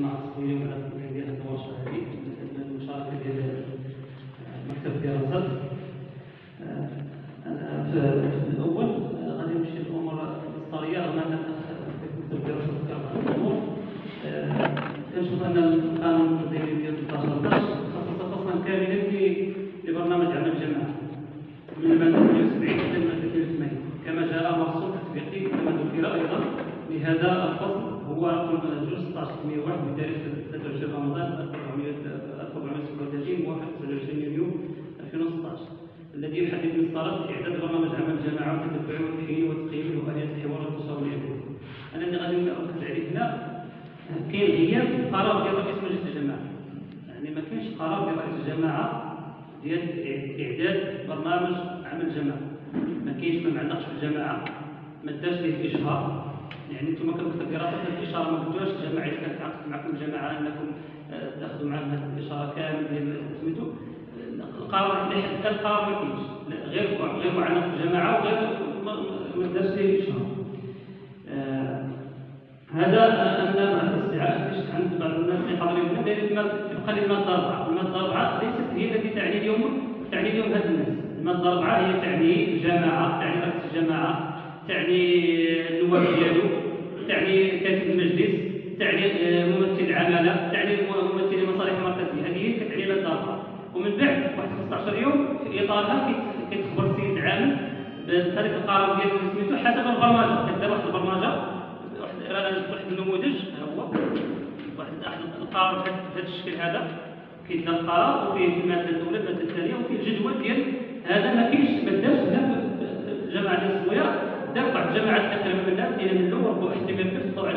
جماعة صغيرة وعلى ديال الورشة هذه المشاركة ديال مكتب الدراسات. في الأول غادي نمشي للأمور الإصدارية، رغم أن مكتب الدراسات ذكر بعض الأمور. كنشوف أن القانون التدريبي ديال 2013 خصص فصلا كاملا لبرنامج عمل الجماعة من المادة 78 إلى المادة 82 كما جاء مرسوم تطبيقي كما ذكر أيضا لهذا الفصل هو رقم 16101 بتاريخ 23 رمضان 1437 موافق 29 يونيو 2016 الذي يحدد مسطرات إعداد برنامج عمل الجماعة وتتبعه وتحليله وتقييمه وآليات الحوار والتشاور. أنا اللي غادي نركز عليه هنا كاين غياب قرار ديال رئيس مجلس الجماعة، يعني ما كاينش قرار ديال رئيس الجماعة ديال إعداد برنامج عمل الجماعة، ما كاينش ما معلقش في الجماعة، ما داش ليه إشهار. يعني انتم كنتو في دراسه الاشاره ما قلتوهاش الجماعه اذا كانت عقدت معكم الجماعه انكم تاخذوا معهم هذه الاشاره كامل ديال سميتو القرار لحد القرار ما كاينش غير معلق الجماعه وغير ما دارش ليه اشهار. هذا ان مع الاستيعاب عند بعض الناس اللي حاضرين هنا تبقى لي الماده 4. الماده 4 ليست هي التي تعني اليوم هذا الناس. الماده 4 هي تعني الجماعه، تعني رئيس الجماعه، تعني النواب ديالو، تعني كاتب المجلس، تعني ممثل العماله، تعني ممثل المصالح المركزيه. هذه هي كتعني الماده 4. ومن بعد واحد 15 يوم في اطارها كيتخبر السيد العامل بطريقه القرار ديالو سميتو حسب البرمجه. كدار واحد البرمجه، واحد النموذج هو واحد القرار بهذا الشكل هذا كيدار القرار وفيه الماده الاولى الماده الثانيه وفيه الجدول ديال هذا. ما كاينش ما دارش لا الجماعه ديال الصويا دار بعض الجماعات تقريبا من الناس الى من الاول ربما احتمال كيف طبعا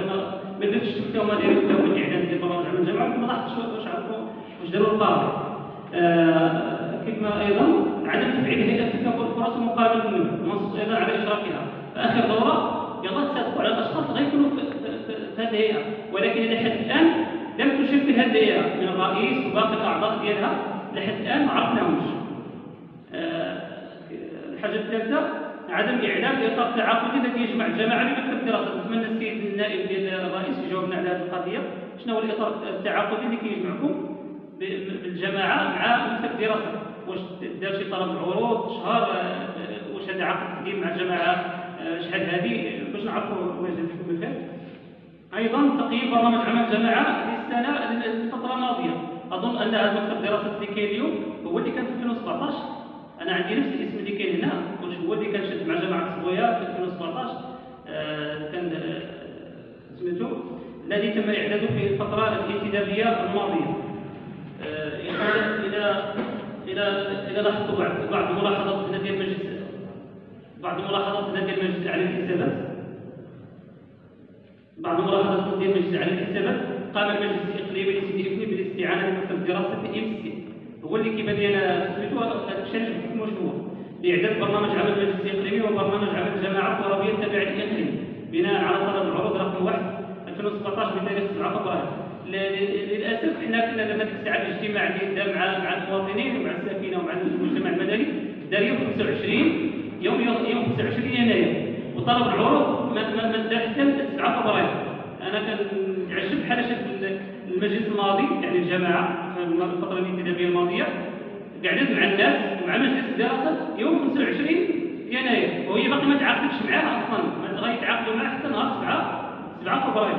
ما درتش حتى هما دايرين الاعلان ديال برامج عمل الجماعه ما لاحظتش واش عرفوا واش داروا القرار. كما ايضا عدم تفعيل هيئه تكافؤ الفرص ومقاربه النمو منصوص ايضا على اشراكها. فاخر دوره يلا تصادقوا على الاشخاص اللي غيكونوا في هذه الهيئه، ولكن لحد الان لم تشكل هذه الهيئه من الرئيس وباقي الاعضاء ديالها لحد الان ما عرفناهمش. الحاجه الثالثه عدم اعلان اطار التعاقدي الذي يجمع الجماعه بمكتب الدراسات. نتمنى السيد النائب ديال الرئيس يجاوبنا على هذه القضيه. شنو هو الاطار التعاقدي اللي كيجمعكم بالجماعه مع مكتب الدراسات؟ واش دار شي طلب عروض شهر؟ واش هذا عقد قديم مع الجماعه شحال هذه باش نعرفوا الله يجازيكم بخير. ايضا تقييم برنامج عمل الجماعه للسنه الفتره الماضيه. اظن ان هذا مكتب الدراسات اللي كاين اليوم هو اللي كان في 2017. انا عندي نفس الاسم اللي كاين هنا، واش هو اللي كان شد مع جماعه الصويا في 2017 كان سميتو الذي تم اعداده في الفتره الانتدابيه الماضيه. الى لاحظتوا بعض الملاحظات هنا ديال المجلس، على الحسابات. على الحسابات قام المجلس الاقليمي لسيدي ابني بالاستعانه بمكتب الدراسه الامسي هو اللي كيبان لنا سميتو الشرح بحكم واش هو لاعداد برنامج عمل المجلس الاقليمي وبرنامج عمل الجماعه الترابيه التابعه للاقليم بناء على طلب العروض رقم 1 2017 بتاريخ 7 فبراير. للاسف حنا كنا درنا ديك الساعه الاجتماع اللي دار مع المواطنين ومع الساكنه ومع المجتمع المدني دار يوم 25 يناير وطلب العروض ما دار حتى 7 فبراير. انا كنعجب بحال شد المجلس الماضي يعني الجماعه في الفتره الانتدابيه الماضيه قعدت مع الناس ومع مجلس الدراسات يوم 25 يناير وهي باقي ما تعاقدتش معاها اصلا، ما غيتعاقدوا معاها حتى نهار 7 فبراير.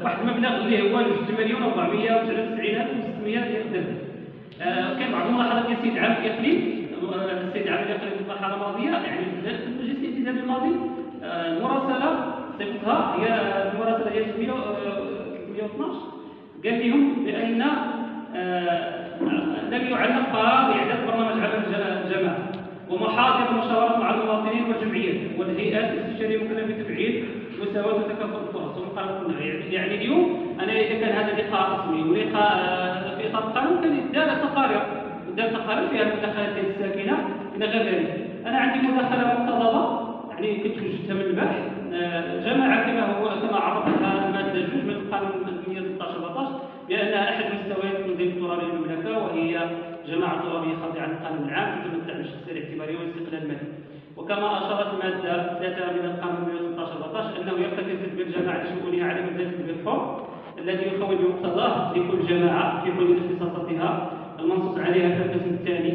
واحد المبلغ اللي هو 2,499,600 ديال الدرهم. كاين بعض الملاحظات ديال السيد عامل الاقليم في المرحله الماضيه يعني في المجلس الانتدابي الماضي. المراسله صفتها هي المراسله ديال 312 قال لهم بان لم يعلق قرار اعداد برنامج عمل الجماعه ومحاضر المشاورات مع المواطنين والجمعيات والهيئات الاستشاريه المكلفه بتفعيل مساواه وتكافؤ الفرص ومقاربه النوع. يعني اليوم انا اذا كان هذا لقاء رسمي ولقاء في اطار القانون كان دار تقارير فيها المداخلات ديال الساكنه الى غير ذلك. انا عندي مداخله مقتضبه يعني كنت وجدتها من البحث. جماعه كما عرفتها الماده 2 من القانون 116 بانها احد مستويات تنظيم الترابي المملكه وهي جماعه ترابيه خاضعه للقانون العام تتمتع بالشخصيه الاعتباريه والاستقلال المالي. وكما اشارت الماده 3 من القانون 116 انه يرتكز تدبير الجماعه لشؤونها على مبدا تدبير الحر الذي يخول بمقتضاه لكل جماعة في كل اختصاصاتها المنصوص عليها في القسم الثاني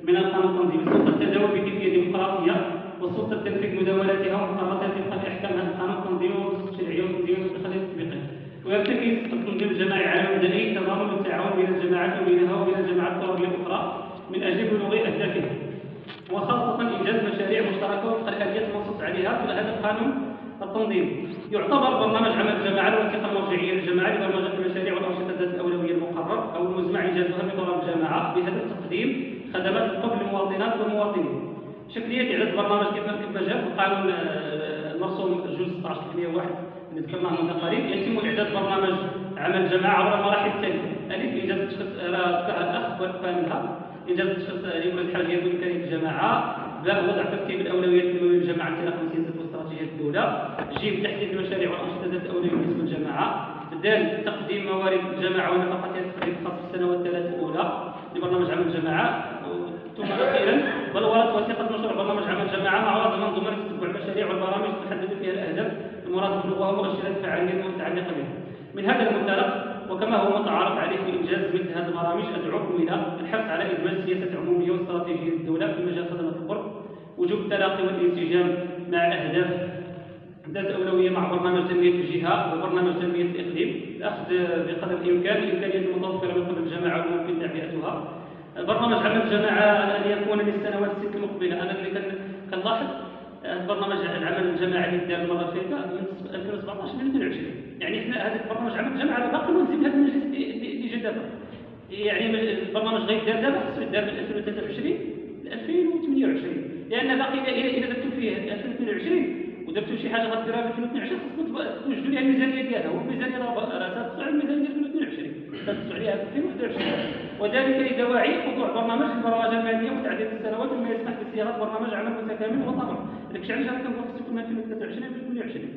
من القانون التنظيمي السلطة التداول بكيفية ديمقراطية والسلطة تنفيذ مداولاتها ومقرراتها طبقا لأحكام هذا القانون التنظيمي والنصوص الشرعية والتنظيمية والمدخلات التطبيقية. ويرتكز التنظيم الجماعي على مبدئي تضامن والتعاون بين الجماعات وبينها وبين الجماعات الطلابية الأخرى من أجل بلوغ أهدافها، وخاصة إنجاز مشاريع مشتركة وفق الآليات المنصوص عليها في هذا القانون التنظيمي. يعتبر برنامج عمل الجماعة الوثيقة المرجعية للجماعة لبرمجة المشاريع والأنشطة ذات الأولوية المقرر أو المزمع إنجازها بطلب الجماعة بهدف تقديم خدمات القرب للمواطنات والمواطنين. شكلية إعداد برنامج كما جاء في القانون المرسوم جزء 16/101 اللي ذكرناه من قريب. يتم إعداد برنامج عمل الجماعة عبر المراحل التالية: ألف إنجاز التشخيص ذكرها الأخ وكاملها، إنجاز التشخيص ليبرز حاجية بإمكانية الجماعة، باء وضع ترتيب الأولويات المهمة للجماعة انطلاقا من سياسة واستراتيجية الدولة، جيم تحديد المشاريع والأنشطة ذات الأولوية بالنسبة للجماعة، دال تقديم موارد الجماعة ونفقاتها التقديم الخاص بالسنوات الثلاث الأولى لبرنامج عمل الجماعة. ثم أخيرا بلورة وثيقة مشروع برنامج عمل الجماعة مع وضع منظومة لتتبع المشاريع والبرامج تحدد فيها الأهداف المراد بلوغها ومؤشرات الفعالية المتعلقة بها. من هذا المنطلق وكما هو متعارف عليه في إنجاز مثل هذه البرامج أدعوكم إلى الحرص على إدماج سياسة عمومية واستراتيجية للدولة في مجال خدمة القرب، وجوب التلاقي والانسجام مع أهداف ذات أولوية مع برنامج تنمية الجهة وبرنامج تنمية الإقليم، الأخذ بقدر الإمكان الإمكانيات المتوفرة من قبل الجماعة والممكن تعبئتها. برنامج عمل الجماعة أن يكون للسنوات الست المقبلة. أنا اللي كنلاحظ برنامج العمل الجماعي اللي دار المرة اللي فاتت من 2017 ل 2022، يعني احنا هذا برنامج عمل الجماعة باقي منزل هذا المجلس اللي جا دابا، يعني البرنامج غير دابا خصو يدار من 2023 ل 2028، لأن باقي إذا درتو فيه 2022 ودرتو شي حاجة غديرها في 2022 خصكم توجدوا لها الميزانية ديالها، والميزانية راه تدفع الميزانية ديال 2022 تدفع عليها في 2021، وذلك لدواعي خضوع برنامج البرمجة المالية وتعديل السنوات مما يسمح بصياغة برنامج عمل متكامل وطمع. داكشي علاش كنقول خصكم من 2023 ل 2022.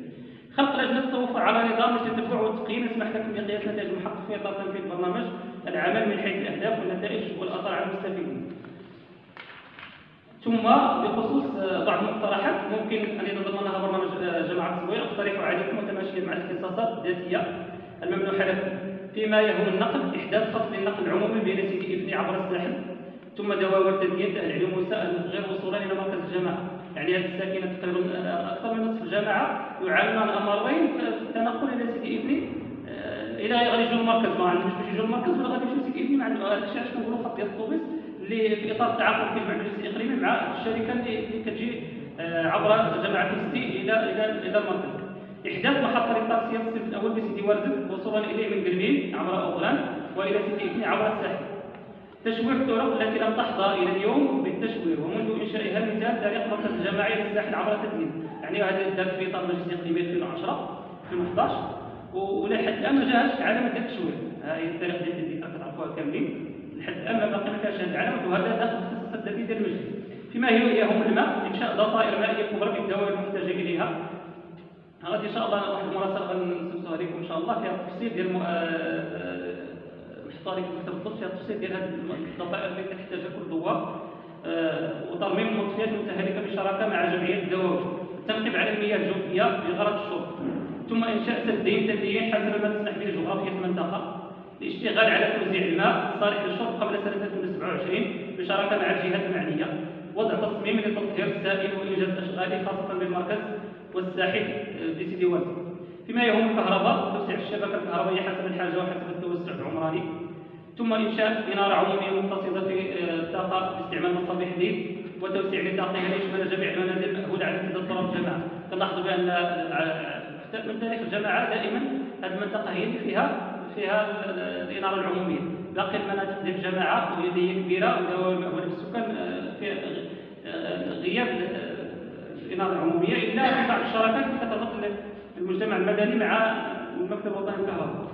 خلق لجنة التوفر على نظام للتتبع والتقييم يسمح لكم بقياس نتائج المحقق في إطار تنفيذ برنامج العمل من حيث الأهداف والنتائج والآثار على المستفيدين. ثم بخصوص بعض المقترحات ممكن أن يتضمنها برنامج جماعة الصبوية أقترح عليكم متماشيا مع الاختصاصات الذاتية الممنوحة لكم فيما يهم النقل: إحداث خط للنقل العمومي بين سيدي إبني عبر الساحل، ثم دوائر تدين أهل العلوم والسائل غير وصولا إلى مركز الجماعة. يعني هذه الساكنة تقريبا أكثر من نصف الجماعة يعانون الأمرين في التنقل إلى سيدي إبني إلى غادي يجوا المركز، ما عندهمش باش يجوا المركز ولا غادي يمشيو سيدي إبني. مع هذا الشيء علاش كنقولوا خط ديال الطوبيس اللي في إطار التعاقد مع المجلس الإقليمي مع الشركة اللي كتجي عبر جماعة السيدي إلى المركز. إحداث محطة للتاكسي الصف الأول بسيدي وارزب وصولا إليه من قرمين عبر أوغلان وإلى سيدي إبني عبر الساحل. تشوير الطرق التي لم تحظى إلى اليوم بالتشوير ومنذ إنشائها مثال طريق مركز الجماعي للساحل عبر تدليل، يعني هذا دار في إطار المجلس الإقليمي 2010 2011 ولحد الآن ما جاش علامة التشوير. هذه الطريق ديال تدليل كتعرفوها كاملين، لحد الآن ما باقي ما كانش هذه العلامة، وهذا داخل الاختصاصات الذاتية ديال المجلس. فيما يهم الماء: إنشاء ضفائر مائية كبرى بالدوائر المحتاجة إليها. غادي إن شاء الله واحد المراسلة غنسوسوها لكم إن شاء الله فيها التفصيل ديال محطوطة لكم في الضبط فيها التفصيل ديال هذه الضفائر اللي كتحتاجها كل دوار، وترميم المطفيات المتهالكة بالشراكة مع جمعية الدواوي، التنقيب على المياه الجوفية بغرض الشرب، ثم إنشاء سدين تدليين حسب ما تسمح به جغرافية المنطقة للاشتغال على توزيع الماء الصالح للشرب قبل سنة 2027 بشراكة مع الجهات المعنية، وضع تصميم لتطهير السائل وإنجاز أشغاله خاصة بالمركز والساحل بسيدي وارد. فيما يهم الكهرباء: توسيع الشبكة الكهربائية حسب الحاجة وحسب التوسع العمراني، ثم إنشاء إنارة عمومية مقتصدة في الطاقة باستعمال مصابيح ليد وتوسيع نطاقها ليشمل جميع المنازل المأهولة على عدة طرق الجماعة. كنلاحظوا بأن من تاريخ الجماعة دائما هذه المنطقة هي اللي فيها الإنارة العمومية، باقي المناطق ديال الجماعة واللي هي كبيرة ودوائر مأهولة بالسكان في غياب الإنارة العمومية إلا في بعض الشراكات اللي كتربط المجتمع المدني مع المكتب الوطني للكهرباء.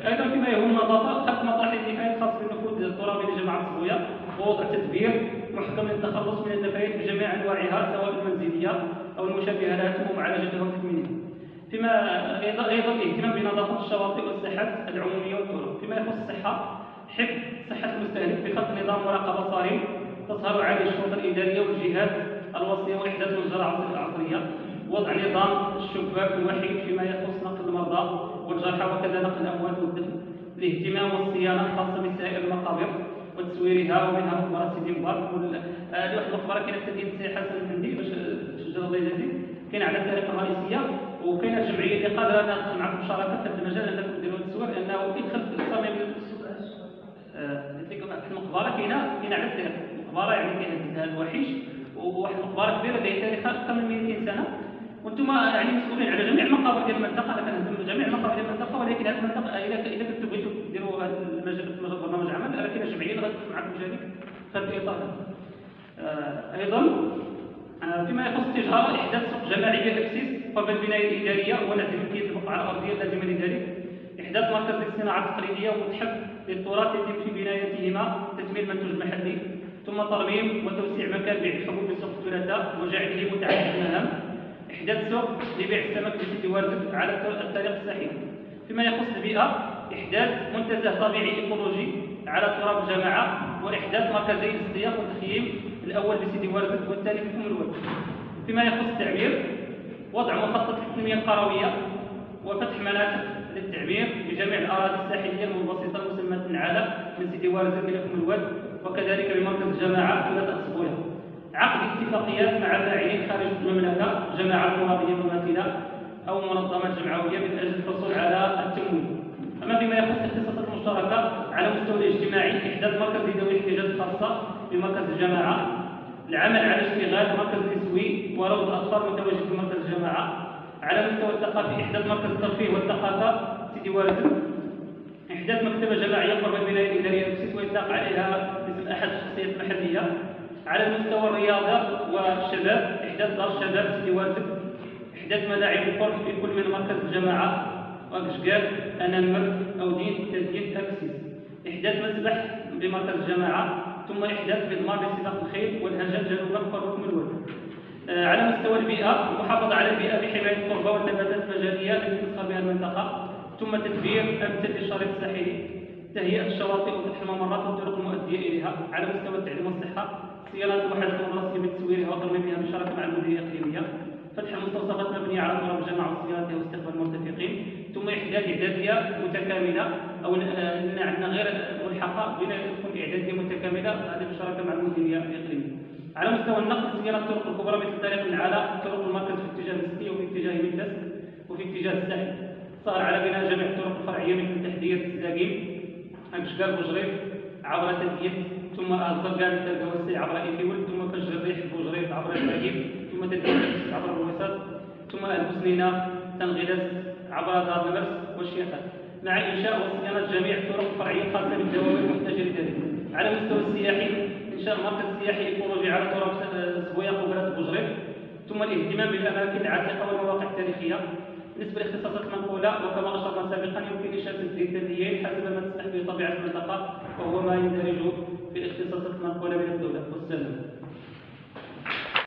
أيضا فيما يهم النظافة: خلق مطاحن نفايات خاص بالنفوذ الترابي لجماعة الصبوية ووضع تدبير محكم للتخلص من النفايات بجميع أنواعها سواء المنزلية أو المشابهة لها ومعالجتها وتكمينها. فيما أيضا الاهتمام بنظافة الشواطئ والساحات العمومية والطرق. فيما يخص الصحة: حفظ صحة المستهلك بخلق نظام مراقبة صارم تظهر عليه الشرطة الإدارية والجهات الوصية وإحداث مجزرة عصرية، وضع نظام الشباك الوحيد فيما يخص نقل المرضى والجرحى وكذا نقل الأموات والدفن. الاهتمام والصيانة الخاصة بسائر المقابر وتسويرها ومنها مقبرة سيدي مبارك. هذه واحد المقبرة كاينة في مدينة سي حسن الهندي باش شجر الله يجازيه، كاينة على الطريقة الرئيسية، وكاينة الجمعية اللي قادرة أنها تدخل معكم مشاركة في هذا المجال أنكم ديروا هذا التصوير، لأنه يدخل في الصميم. قلت لكم واحد المقبرة كاينة على الطريق، مقبرة يعني كاينة الوحيش، وواحد المقبرة كبيرة اللي تاريخها أكثر من 200 سنة، وانتم يعني مسؤولين على جميع المقابر ديال المنطقه. انا كنهتم بجميع المقابر ديال المنطقه، ولكن هذه المنطقه اذا كنتوا بغيتوا ديروا هذا المجال في برنامج عمل، راه كاينه جمعيه اللي غتدخل معكم في هذا الاطار. ايضا فيما يخص التجاره، احداث سوق جماعي بالتاسيس قبل البنايه الاداريه ونزل امتياز البقعه الارضيه اللازمه لذلك. احداث مركز للصناعه التقليديه ومتحف للتراث يتم في بنايتهما تكميل منتوج محلي، ثم ترميم وتوسيع مكان بيع الحبوب بسوق الثلاثاء وجعله متعدد المهام. إحداث سوق لبيع السمك بسيدي وارزق على الطريق الصحيح. فيما يخص البيئة، إحداث منتزه طبيعي إيكولوجي على تراب الجماعة، وإحداث مركزي الاصطياف والتخييم، الأول بسيدي وارزق والثاني في أم الولد. فيما يخص التعمير، وضع مخطط للتنمية القروية وفتح مناطق للتعمير بجميع الأراضي الساحلية المنبسطة المسمى على من سيدي وارزق إلى أم الولد، وكذلك بمركز الجماعة ثلاثة أسبوع. عقد اتفاقيات مع فاعلين خارج المملكه، جماعات مرابيه مماثله او منظمات جمعويه من اجل الحصول على التمويل. اما فيما يخص الاختصاصات المشتركه على المستوى الاجتماعي، احداث مركز لذوي الاحتياجات الخاصه بمركز الجماعه، العمل على اشتغال مركز نسوي وروض الاطفال متواجد في مركز الجماعه. على المستوى الثقافي، احداث مركز الترفيه والثقافه سيدي وارزق، احداث مكتبه جماعيه قرب الولايه الاداريه للتاسيس ويطلق عليها باسم احد الشخصيات المحليه. على المستوى الرياضة والشباب، إحداث دار الشباب سيدي وارزق، إحداث ملاعب القرب في كل من مركز الجماعة وكشكال أنمر أو دين تزيين تأسيس، إحداث مسبح بمركز الجماعة، ثم إحداث مضمار لسباق الخيل والهجان جنوب قرب من الولد. على مستوى البيئة، المحافظة على البيئة بحماية التربة والنباتات المجارية التي تسخر بها المنطقة، ثم تدبير أمثلة الشريط الساحلي، تهيئة الشواطئ وفتح الممرات والطرق المؤدية إليها. على مستوى التعليم والصحة، صيانة الوحدات المدرسية بتسويرها وترميمها بشراكة مع المديرية الإقليمية، فتح المستوصفات مبنية على تراب الجامعة وصيانتها واستقبال المرتفقين، ثم إحداث إعدادية متكاملة أو عندنا غير ملحقة بنا تكون إعدادية متكاملة هذه بشراكة مع المديرية الإقليمية. على مستوى النقل، صيانة الطرق الكبرى مثل طريق العلاء، طرق المركز في اتجاه السكي وفي اتجاه ميتاس وفي اتجاه الساحل. صار على بناء جميع الطرق الفرعية مثل تحديد السلاقيم، أكشكال بوجريف عبر تنكيت، ثم الزرقاء التلقوسي عبر إيكيول، ثم فجر الريح بوجريف عبر الفريق، ثم تدبير عبر الوسط، ثم البسنينة تنغلس عبر دار المرس والشيخات، مع إنشاء وصيانة جميع الطرق الفرعية الخاصة بالدوام المحتاجة لذلك. على المستوى السياحي، إنشاء مركز سياحي إيكولوجي على تراب سبويا قبلة بوجريف، ثم الاهتمام بالأماكن العتيقة والمواقع التاريخية. بالنسبة لاختصاصات المنقولة، وكما أشرنا سابقا، يمكن إنشاء سلسلة تنمية حسب ما تسمح به طبيعة المنطقة، وهو ما يندرج في الاختصاصات المنقولة من الدولة. والسلام.